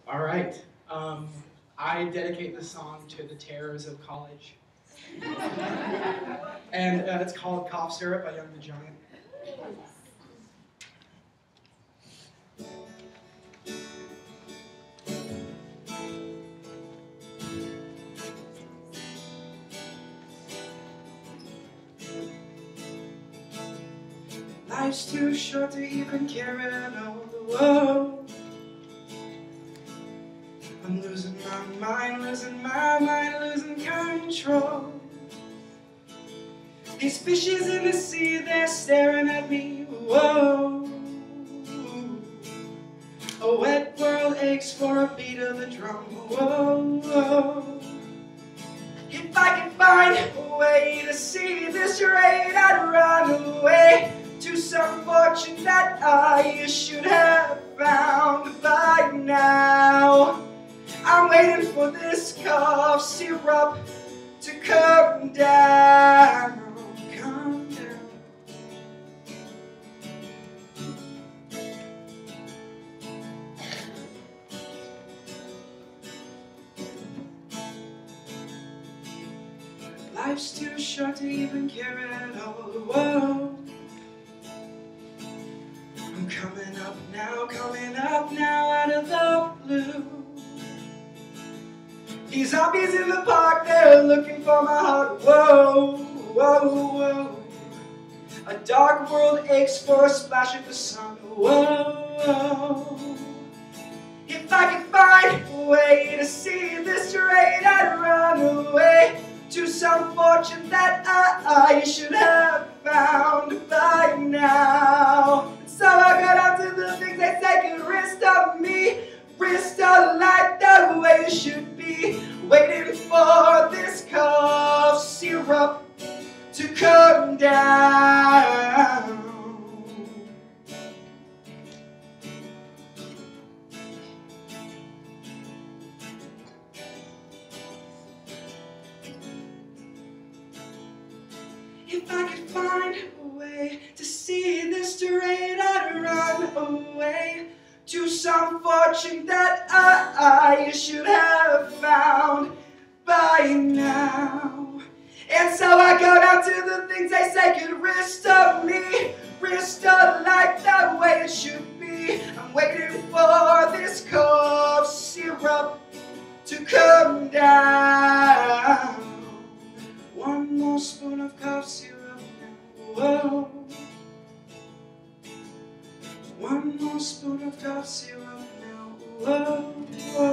All right. I dedicate this song to the terrors of college. And it's called Cough Syrup by Young the Giant. Life's too short to even care at all. Whoa. I'm losing my mind, losing control. These fishes in the sea, they're staring at me. Whoa. A wet world aches for a beat of the drum. Whoa, whoa. If I could find a way to see this rain, I'd run away to some fortune that I should have found by now. I'm waiting for this cough syrup to come down, come down. Life's too short to even care at all. Whoa. I'm coming up now out of the blue. These zombies in the park, they're looking for my heart. Whoa, whoa, whoa. A dark world aches for a splash of the sun. Whoa, whoa. If I could find a way to see this rain, I'd run away to some fortune that I should have found by now. So I got out to the things they say could wrist of me, wrist a life the way it should be, waiting for this cough syrup to come down. If I could find a way to see this terrain, I'd run away to some fortune that I should have found by now. And so I go down to the things they say could wrist of me, wrist a life the way it should be. I'm waiting for this cough syrup to come down. One more spoon of cough syrup now. Whoa. One more spoon of cough syrup now. Whoa, whoa.